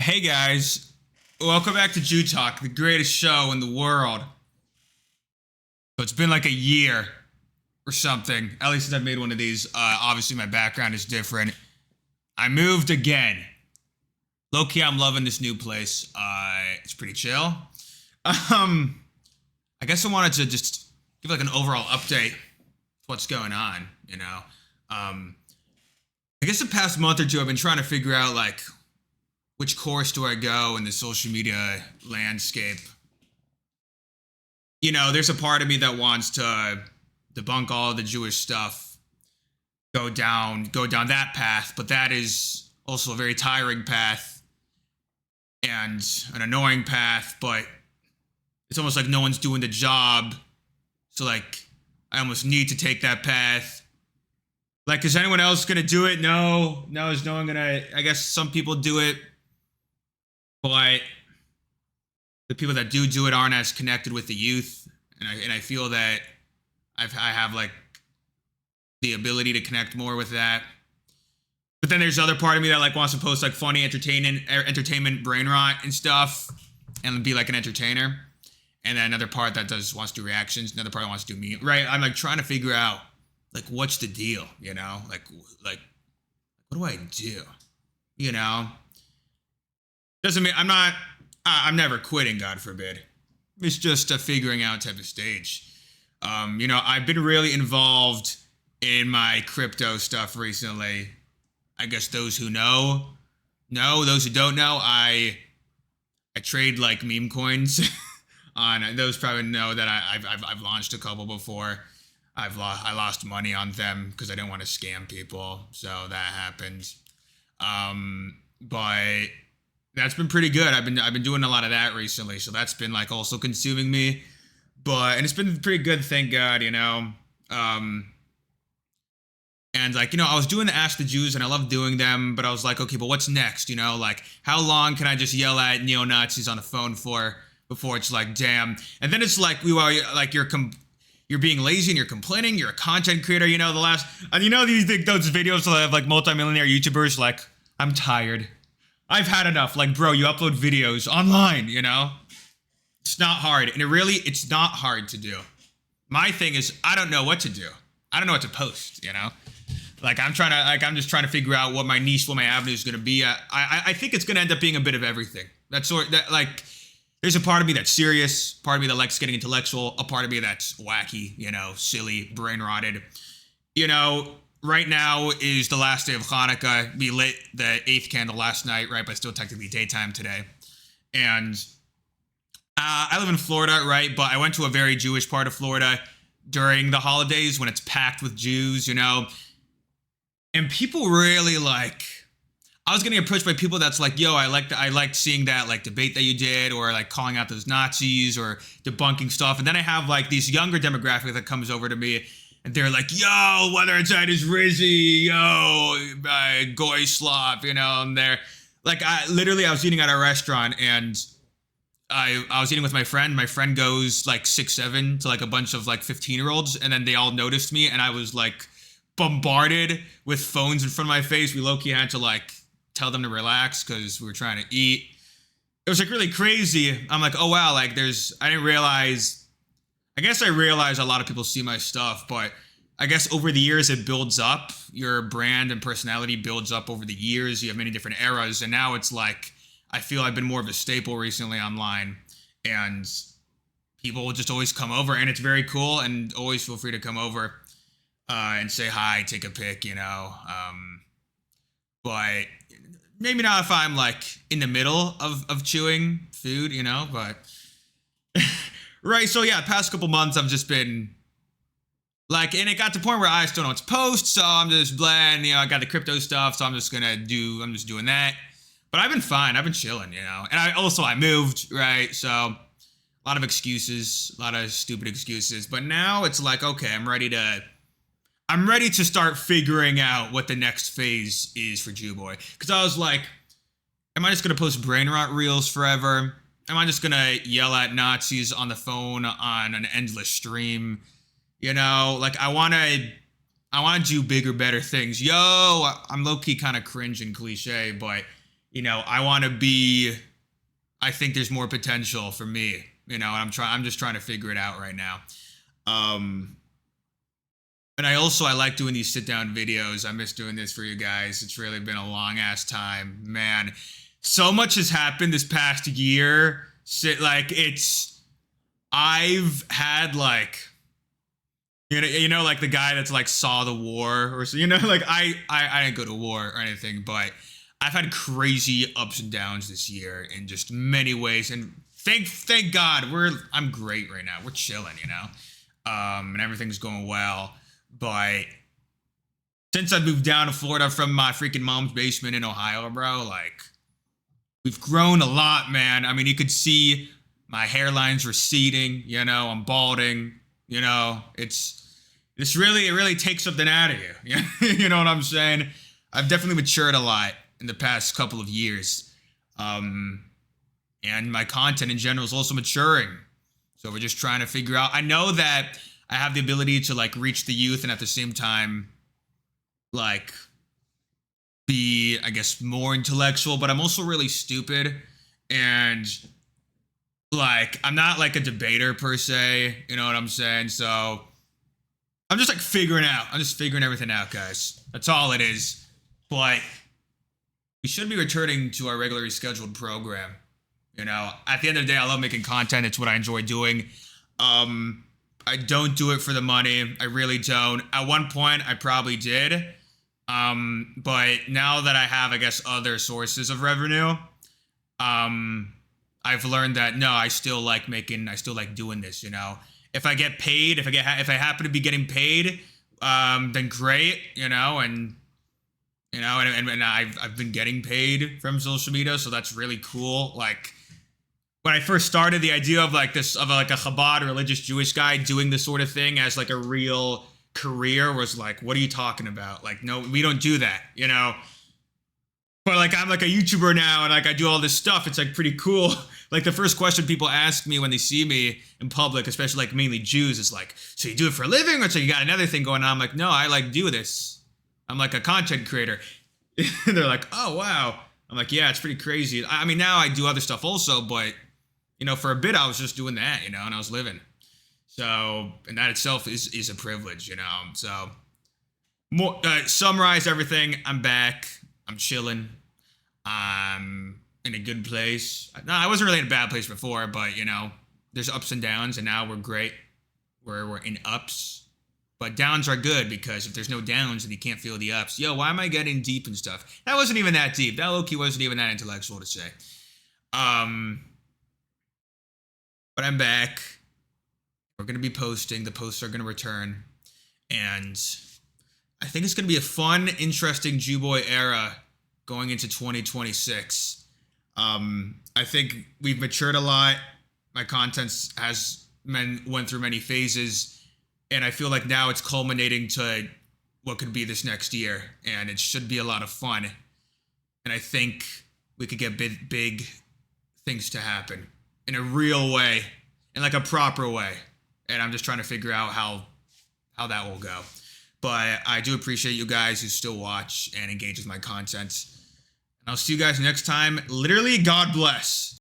Hey guys, welcome back to JEWTALK, the greatest show in the world. So it's been like a year or something, at least since I've made one of these. Obviously my background is different. I moved again. Low-key, I'm loving this new place. It's pretty chill. I guess I wanted to just give like an overall update of what's going on, you know. I guess the past month or two I've been trying to figure out like which course do I go in the social media landscape. You know, there's a part of me that wants to debunk all the Jewish stuff, go down that path, but that is also a very tiring path and an annoying path, but it's almost like no one's doing the job. So like I almost need to take that path. Like, is anyone else gonna do it? No. Is no one gonna? I guess some people do it, but the people that do it aren't as connected with the youth, and I feel that I have like the ability to connect more with that. But then there's other part of me that like wants to post like funny entertainment brain rot and stuff, and be like an entertainer. And then another part that wants to do reactions. Another part that wants to do me. Right? I'm like trying to figure out like what's the deal, you know? Like what do I do? You know? Doesn't mean I'm never quitting, God forbid. It's just a figuring out type of stage. You know, I've been really involved in my crypto stuff recently. I guess those who know. Those who don't know, I trade like meme coins. On those probably know that I've launched a couple before. I lost money on them because I didn't want to scam people, so that happened. But that's been pretty good. I've been doing a lot of that recently, so that's been like also consuming me. And it's been pretty good, thank God, you know. And like, you know, I was doing the Ask the Jews and I love doing them, but I was like, okay, but what's next? You know, like how long can I just yell at neo-Nazis on the phone for before it's like, damn. And then it's like you're being lazy and you're complaining, you're a content creator, you know, and you know those videos that have like multimillionaire YouTubers like, I'm tired. I've had enough. Like, bro, you upload videos online, you know? It's not hard. And it's not hard to do. My thing is, I don't know what to do. I don't know what to post, you know? Like, I'm just trying to figure out what my niche, what my avenue is going to be. I think it's going to end up being a bit of everything. There's a part of me that's serious, part of me that likes getting intellectual, a part of me that's wacky, you know, silly, brain rotted. You know, right now is the last day of Hanukkah. We lit the 8th candle last night, right? But still technically daytime today. And I live in Florida, right? But I went to a very Jewish part of Florida during the holidays when it's packed with Jews, you know? And people really like... I was getting approached by people that's like, yo, I liked seeing that like debate that you did, or like calling out those Nazis or debunking stuff. And then I have like these younger demographic that comes over to me and they're like, yo, whether it's at his Rizzy, yo, Goy Slop, you know, and they're like, I was eating at a restaurant and I was eating with my friend. My friend goes like 6'7" to like a bunch of like 15-year-olds. And then they all noticed me and I was like bombarded with phones in front of my face. We low-key had to like tell them to relax because we were trying to eat. It was like really crazy. I'm like, oh wow, like I guess I realized a lot of people see my stuff, but I guess over the years it builds up. Your brand and personality builds up over the years. You have many different eras, and now it's like I feel I've been more of a staple recently online, and people will just always come over, and it's very cool, and always feel free to come over and say hi, take a pic, you know. But maybe not if I'm like in the middle of chewing food, you know, but right. So yeah, past couple months I've just been like, and it got to the point where I just don't know what to post. So I'm just bland, you know, I got the crypto stuff. So I'm just doing that, but I've been fine. I've been chilling, you know, and I moved, right. So a lot of excuses, a lot of stupid excuses, but now it's like, okay, I'm ready to start figuring out what the next phase is for Jew Boy. Because I was like, am I just going to post brain rot reels forever? Am I just going to yell at Nazis on the phone on an endless stream? You know, like I want to do bigger, better things. Yo, I'm low-key kind of cringe and cliche, but I want to be. I think there's more potential for me, and I'm just trying to figure it out right now. Um, and I like doing these sit down videos. I miss doing this for you guys. It's really been a long ass time, man. So much has happened this past year. I've had like, like the guy that's like saw the war or so, like I didn't go to war or anything, but I've had crazy ups and downs this year in just many ways, and thank God I'm great right now. We're chilling, and everything's going well. But since I moved down to Florida from my freaking mom's basement in Ohio, bro, like we've grown a lot, man. I mean, you could see my hairline's receding, I'm balding, it really takes something out of you. You know what I'm saying? I've definitely matured a lot in the past couple of years. And my content in general is also maturing. So we're just trying to figure out. I know that I have the ability to like reach the youth and at the same time, like be, I guess, more intellectual, but I'm also really stupid. And like, I'm not like a debater per se, you know what I'm saying? So I'm just like I'm just figuring everything out, guys. That's all it is. But we should be returning to our regularly scheduled program. At the end of the day, I love making content. It's what I enjoy doing. I don't do it for the money. I really don't. At one point, I probably did. But now that I have, I guess, other sources of revenue, I've learned that no, I still like doing this. If I get paid, if I happen to be getting paid, then great. And I've been getting paid from social media, so that's really cool. Like when I first started, the idea of like a Chabad religious Jewish guy doing this sort of thing as like a real career was like, what are you talking about? Like, no, we don't do that, But like I'm like a YouTuber now and like I do all this stuff. It's like pretty cool. Like the first question people ask me when they see me in public, especially like mainly Jews, is like, so you do it for a living or so you got another thing going on? I'm like, no, I like do this. I'm like a content creator. They're like, oh wow. I'm like, yeah, it's pretty crazy. I mean, now I do other stuff also, but for a bit I was just doing that, and I was living. So, and that itself is a privilege, So, more summarize everything. I'm back. I'm chilling. I'm in a good place. No, I wasn't really in a bad place before, but there's ups and downs, and now we're great. We're in ups, but downs are good because if there's no downs, then you can't feel the ups. Yo, why am I getting deep and stuff? That wasn't even that deep. That low-key wasn't even that intellectual to say. But I'm back. We're going to be posting. The posts are going to return. And I think it's going to be a fun, interesting Jew Boy era going into 2026. I think we've matured a lot. My content went through many phases. And I feel like now it's culminating to what could be this next year. And it should be a lot of fun. And I think we could get big things to happen in a real way, in like a proper way. And I'm just trying to figure out how that will go. But I do appreciate you guys who still watch and engage with my content. And I'll see you guys next time. Literally, God bless.